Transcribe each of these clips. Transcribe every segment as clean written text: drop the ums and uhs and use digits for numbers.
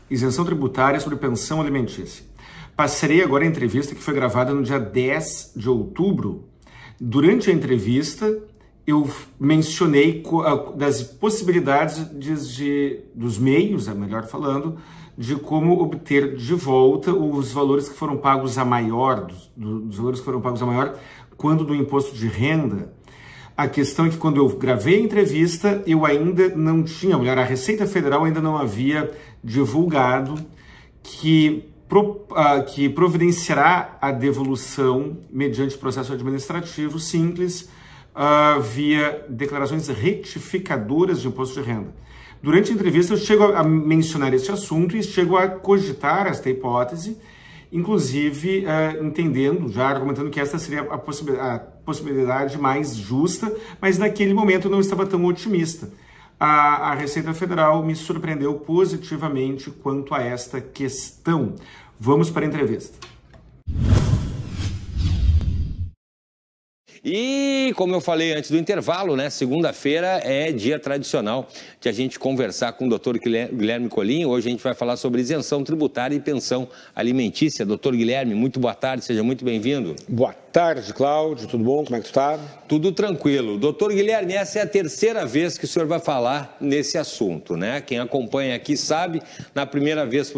isenção tributária sobre pensão alimentícia. Passarei agora a entrevista que foi gravada no dia 10 de outubro. Durante a entrevista, eu mencionei das possibilidades dos meios, melhor falando, de como obter de volta os valores que foram pagos a maior, dos valores que foram pagos a maior, quando do imposto de renda. A questão é que quando eu gravei a entrevista, eu ainda não tinha, a Receita Federal ainda não havia divulgado que providenciará a devolução mediante processo administrativo simples via declarações retificadoras de imposto de renda. Durante a entrevista eu chego a mencionar este assunto e chego a cogitar esta hipótese, inclusive entendendo, já argumentando que esta seria a possibilidade mais justa, mas naquele momento eu não estava tão otimista. A Receita Federal me surpreendeu positivamente quanto a esta questão. Vamos para a entrevista. E, como eu falei antes do intervalo, né, segunda-feira é dia tradicional de a gente conversar com o doutor Guilherme Colin. Hoje a gente vai falar sobre isenção tributária e pensão alimentícia. Doutor Guilherme, muito boa tarde, seja muito bem-vindo. Boa tarde, Cláudio, tudo bom? Como é que tu tá? Tudo tranquilo. Doutor Guilherme, essa é a terceira vez que o senhor vai falar nesse assunto, né? Quem acompanha aqui sabe, na primeira vez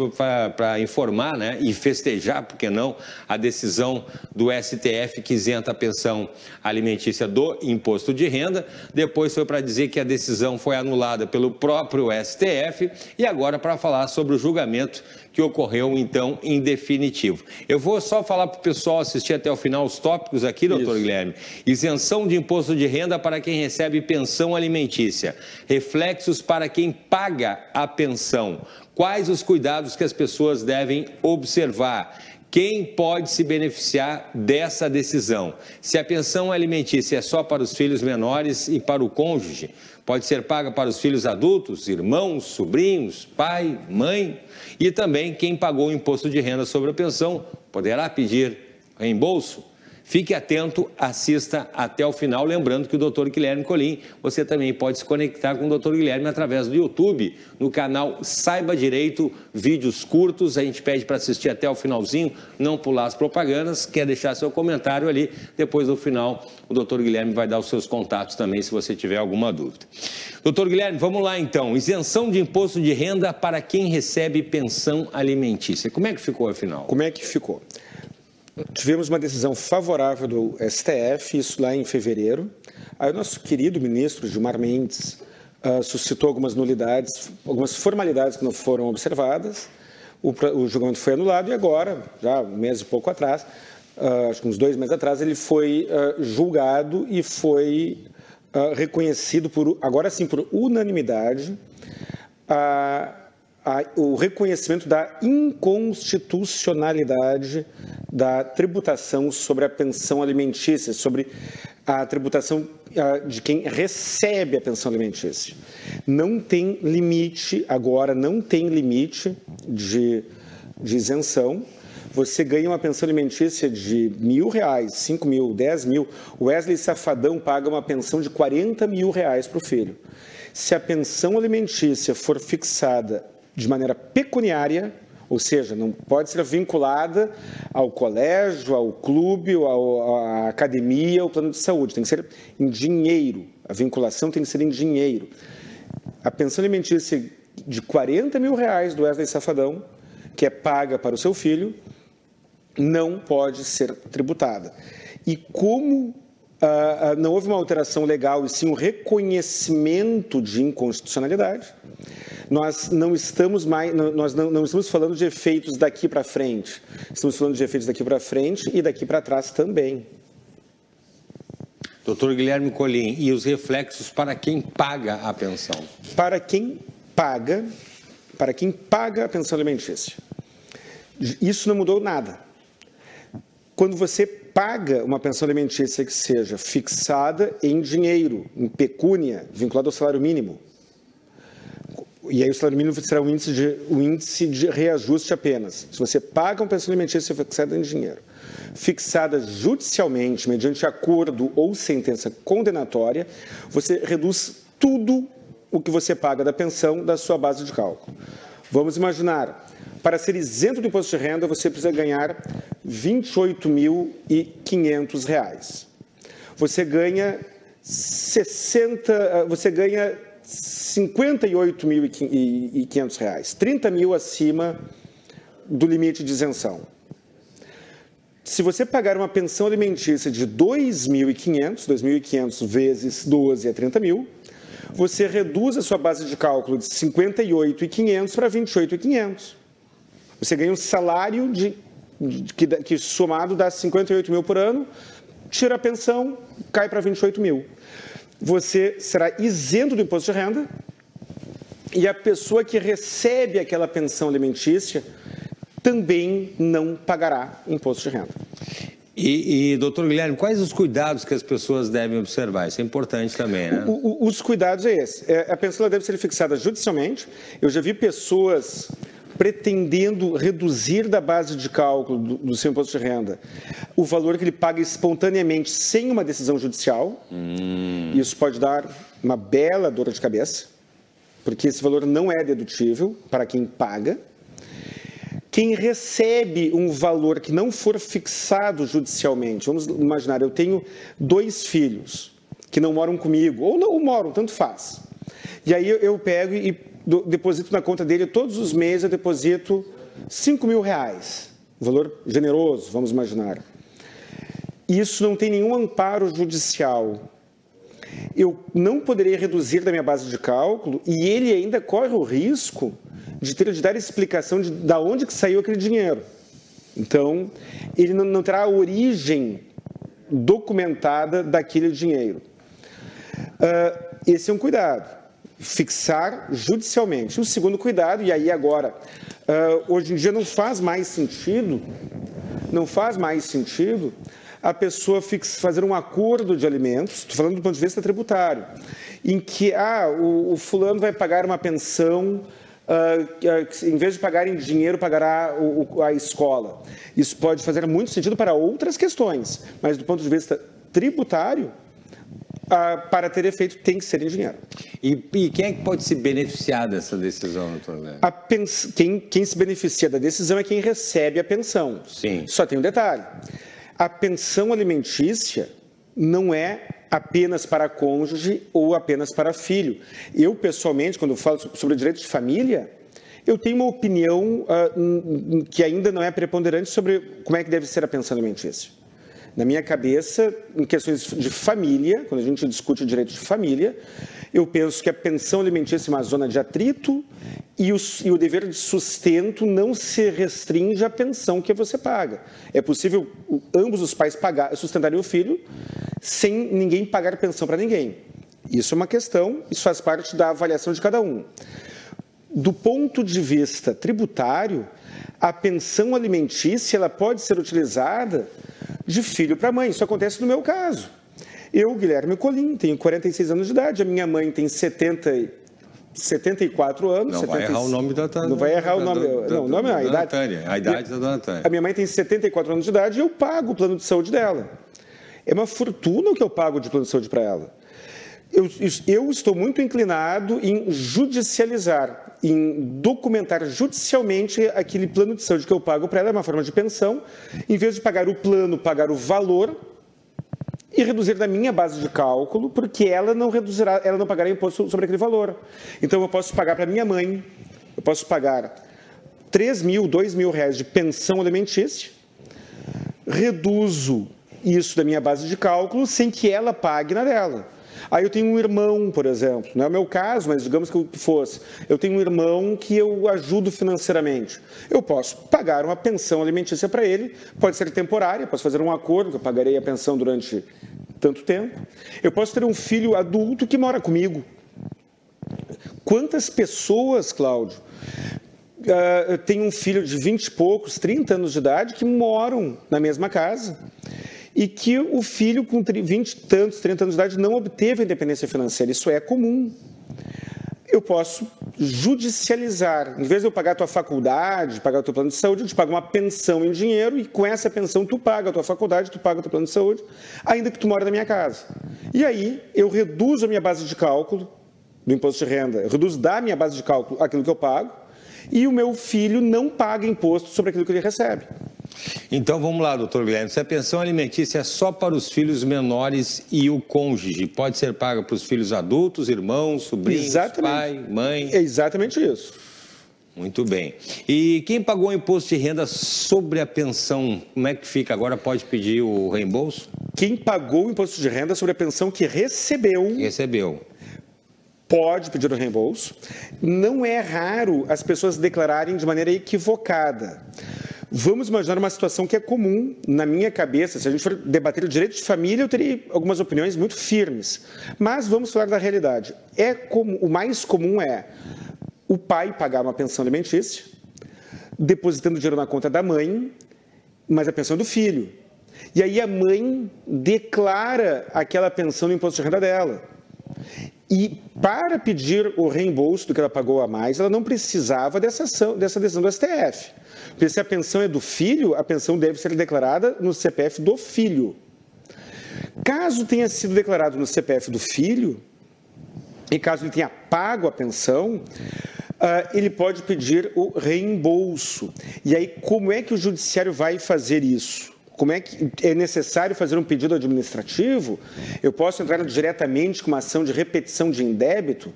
para informar, né, e festejar, por que não, a decisão do STF que isenta a pensão alimentícia do imposto de renda. Depois foi para dizer que a decisão foi anulada pelo próprio STF e agora para falar sobre o julgamento que ocorreu, então, em definitivo. Eu vou só falar para o pessoal assistir até o final os tópicos aqui, doutor Guilherme. Isenção de imposto de renda para quem recebe pensão alimentícia. Reflexos para quem paga a pensão. Quais os cuidados que as pessoas devem observar? Quem pode se beneficiar dessa decisão? Se a pensão alimentícia é só para os filhos menores e para o cônjuge, pode ser paga para os filhos adultos, irmãos, sobrinhos, pai, mãe, e também quem pagou o imposto de renda sobre a pensão poderá pedir reembolso? Fique atento, assista até o final, lembrando que o Dr. Guilherme Colin, você também pode se conectar com o Dr. Guilherme através do YouTube, no canal Saiba Direito, vídeos curtos, a gente pede para assistir até o finalzinho, não pular as propagandas, quer deixar seu comentário ali, depois no final o Dr. Guilherme vai dar os seus contatos também, se você tiver alguma dúvida. Dr. Guilherme, vamos lá então, isenção de imposto de renda para quem recebe pensão alimentícia, como é que ficou afinal? Como é que ficou? Tivemos uma decisão favorável do STF, isso lá em fevereiro. Aí o nosso querido ministro Gilmar Mendes suscitou algumas nulidades, algumas formalidades que não foram observadas. O julgamento foi anulado e agora, já um mês e pouco atrás, acho que uns 2 meses atrás, ele foi julgado e foi reconhecido, agora sim, por unanimidade, o reconhecimento da inconstitucionalidade da tributação sobre a pensão alimentícia, sobre a tributação de quem recebe a pensão alimentícia. Não tem limite, agora não tem limite de isenção. Você ganha uma pensão alimentícia de R$1.000, 5 mil, 10 mil. O Wesley Safadão paga uma pensão de R$40 mil para o filho. Se a pensão alimentícia for fixada de maneira pecuniária, ou seja, não pode ser vinculada ao colégio, ao clube, à academia, ao plano de saúde. Tem que ser em dinheiro. A vinculação tem que ser em dinheiro. A pensão alimentícia de R$40 mil do Wesley Safadão, que é paga para o seu filho, não pode ser tributada. E como não houve uma alteração legal, e sim um reconhecimento de inconstitucionalidade, nós não estamos falando de efeitos daqui para frente. Estamos falando de efeitos daqui para frente e daqui para trás também. Doutor Guilherme Colin, e os reflexos para quem paga a pensão? Para quem paga a pensão alimentícia. Isso não mudou nada. Quando você paga uma pensão alimentícia que seja fixada em dinheiro, em pecúnia, vinculado ao salário mínimo, e aí o salário mínimo será um índice de reajuste apenas. Se você paga uma pensão alimentícia fixada em dinheiro, fixada judicialmente, mediante acordo ou sentença condenatória, você reduz tudo o que você paga da pensão da sua base de cálculo. Vamos imaginar, para ser isento do imposto de renda, você precisa ganhar R$ 28.500. Você ganha R$ 58.500, 30 mil acima do limite de isenção. Se você pagar uma pensão alimentícia de 2.500 vezes 12 é 30 mil, você reduz a sua base de cálculo de 58.500 para 28.500. Você ganha um salário que somado dá 58 mil por ano, tira a pensão, cai para 28 mil. Você será isento do imposto de renda e a pessoa que recebe aquela pensão alimentícia também não pagará imposto de renda. E, doutor Guilherme, quais os cuidados que as pessoas devem observar? Isso é importante também, né? Os cuidados é esse. A pensão deve ser fixada judicialmente. Eu já vi pessoas pretendendo reduzir da base de cálculo do seu imposto de renda o valor que ele paga espontaneamente sem uma decisão judicial. Isso pode dar uma bela dor de cabeça, porque esse valor não é dedutível para quem paga. Quem recebe um valor que não for fixado judicialmente, vamos imaginar, eu tenho 2 filhos que não moram comigo, ou não moram, tanto faz. E aí eu pego e deposito na conta dele, todos os meses eu deposito R$5 mil, um valor generoso, vamos imaginar. Isso não tem nenhum amparo judicial. Eu não poderia reduzir da minha base de cálculo e ele ainda corre o risco de ter de dar explicação de onde que saiu aquele dinheiro. Então, ele não terá a origem documentada daquele dinheiro. Esse é um cuidado, fixar judicialmente. O segundo cuidado, e aí agora, hoje em dia não faz mais sentido a pessoa fazer um acordo de alimentos, estou falando do ponto de vista tributário, em que o fulano vai pagar uma pensão, em vez de pagar em dinheiro, pagará a escola. Isso pode fazer muito sentido para outras questões, mas do ponto de vista tributário, para ter efeito, tem que ser em dinheiro. E quem é que pode se beneficiar dessa decisão, doutor Guilherme? Quem se beneficia da decisão é quem recebe a pensão. Sim. Só tem um detalhe. A pensão alimentícia não é apenas para cônjuge ou apenas para filho. Eu, pessoalmente, quando falo sobre direito de família, eu tenho uma opinião que ainda não é preponderante sobre como é que deve ser a pensão alimentícia. Na minha cabeça, em questões de família, quando a gente discute o direito de família, eu penso que a pensão alimentícia é uma zona de atrito e o dever de sustento não se restringe à pensão que você paga. É possível ambos os pais sustentarem o filho sem ninguém pagar pensão para ninguém. Isso é uma questão, isso faz parte da avaliação de cada um. Do ponto de vista tributário, a pensão alimentícia ela pode ser utilizada de filho para mãe. Isso acontece no meu caso. Eu, Guilherme Colim, tenho 46 anos de idade, a minha mãe tem 74 anos. Não vai errar o nome da Tânia. Não vai errar o nome. Não, o nome é a idade. A idade da dona Tânia. A minha mãe tem 74 anos de idade e eu pago o plano de saúde dela. É uma fortuna o que eu pago de plano de saúde para ela. Eu estou muito inclinado em judicializar, em documentar judicialmente aquele plano de saúde que eu pago para ela, é uma forma de pensão, em vez de pagar o plano, pagar o valor e reduzir da minha base de cálculo, porque ela não pagará imposto sobre aquele valor. Então eu posso pagar para minha mãe, eu posso pagar 3 mil, 2 mil reais de pensão alimentícia, reduzo isso da minha base de cálculo sem que ela pague na dela. Aí eu tenho um irmão, por exemplo, não é o meu caso, mas digamos que fosse, eu tenho um irmão que eu ajudo financeiramente. Eu posso pagar uma pensão alimentícia para ele, pode ser temporária, posso fazer um acordo que eu pagarei a pensão durante tanto tempo. Eu posso ter um filho adulto que mora comigo. Quantas pessoas, Cláudio, tem um filho de 20 e poucos, 30 anos de idade que moram na mesma casa e que o filho com 20 e tantos, 30 anos de idade não obteve a independência financeira. Isso é comum. Eu posso judicializar. Em vez de eu pagar a tua faculdade, pagar o teu plano de saúde, eu te pago uma pensão em dinheiro e com essa pensão tu paga a tua faculdade, tu paga o teu plano de saúde, ainda que tu mora na minha casa. E aí eu reduzo a minha base de cálculo do imposto de renda, eu reduzo da minha base de cálculo aquilo que eu pago e o meu filho não paga imposto sobre aquilo que ele recebe. Então vamos lá, doutor Guilherme, se a pensão alimentícia é só para os filhos menores e o cônjuge, pode ser paga para os filhos adultos, irmãos, sobrinhos, pai, mãe? É exatamente isso. Muito bem. E quem pagou o imposto de renda sobre a pensão, como é que fica? Agora pode pedir o reembolso? Quem pagou o imposto de renda sobre a pensão que recebeu... Pode pedir o reembolso. Não é raro as pessoas declararem de maneira equivocada. Vamos imaginar uma situação que é comum na minha cabeça. Se a gente for debater o direito de família, eu teria algumas opiniões muito firmes. Mas vamos falar da realidade. O mais comum é o pai pagar uma pensão alimentícia, depositando dinheiro na conta da mãe, mas a pensão é do filho. E aí a mãe declara aquela pensão no imposto de renda dela. E para pedir o reembolso do que ela pagou a mais, ela não precisava dessa decisão do STF. Porque se a pensão é do filho, a pensão deve ser declarada no CPF do filho. Caso tenha sido declarado no CPF do filho, e caso ele tenha pago a pensão, ele pode pedir o reembolso. E aí, como é que o judiciário vai fazer isso? Como é que é necessário fazer um pedido administrativo? Eu posso entrar diretamente com uma ação de repetição de indébito?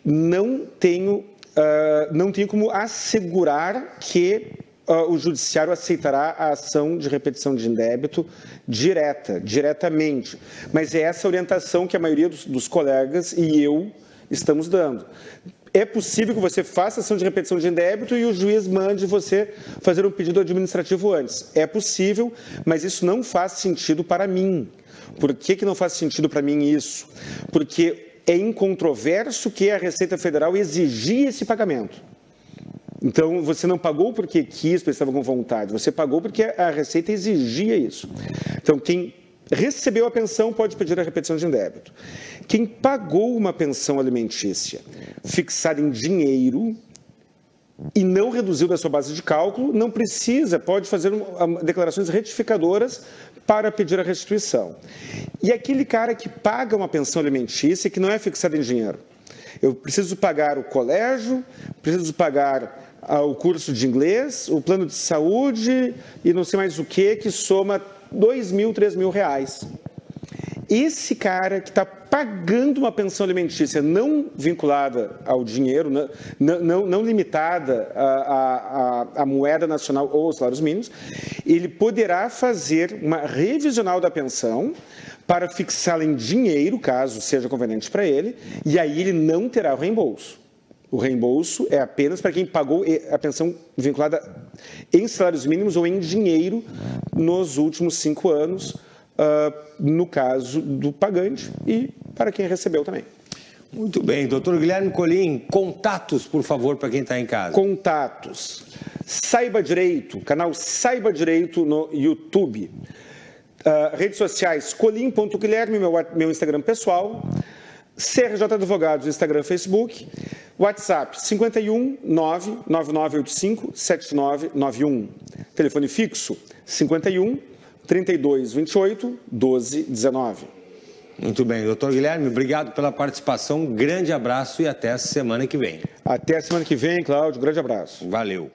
Não tenho como assegurar que o judiciário aceitará a ação de repetição de indébito diretamente. Mas é essa orientação que a maioria dos colegas e eu estamos dando. É possível que você faça ação de repetição de indébito e o juiz mande você fazer um pedido administrativo antes. É possível, mas isso não faz sentido para mim. Por que não faz sentido para mim isso? Porque é incontroverso que a Receita Federal exigia esse pagamento. Então, você não pagou porque quis, porque estava com vontade. Você pagou porque a Receita exigia isso. Então, quem recebeu a pensão pode pedir a repetição de indébito. Quem pagou uma pensão alimentícia fixada em dinheiro e não reduziu da sua base de cálculo, não precisa, pode fazer declarações retificadoras para pedir a restituição. E aquele cara que paga uma pensão alimentícia que não é fixada em dinheiro. Eu preciso pagar o colégio, preciso pagar o curso de inglês, o plano de saúde e não sei mais o que soma R$2.000, R$3.000. Esse cara que está pagando uma pensão alimentícia não vinculada ao dinheiro, não limitada à moeda nacional ou aos salários mínimos, ele poderá fazer uma revisional da pensão para fixá-la em dinheiro, caso seja conveniente para ele, e aí ele não terá o reembolso. O reembolso é apenas para quem pagou a pensão vinculada em salários mínimos ou em dinheiro nos últimos 5 anos, no caso do pagante e para quem recebeu também. Muito bem. Doutor Guilherme Colim, contatos, por favor, para quem está em casa. Contatos. Saiba Direito, canal Saiba Direito no YouTube. Redes sociais, colim.guilherme, meu Instagram pessoal. CRJ Advogados, Instagram, Facebook. WhatsApp 51 99985 7991. Telefone fixo 51 32 28 12 19. Muito bem, doutor Guilherme, obrigado pela participação, um grande abraço e até a semana que vem. Até a semana que vem, Cláudio, grande abraço. Valeu.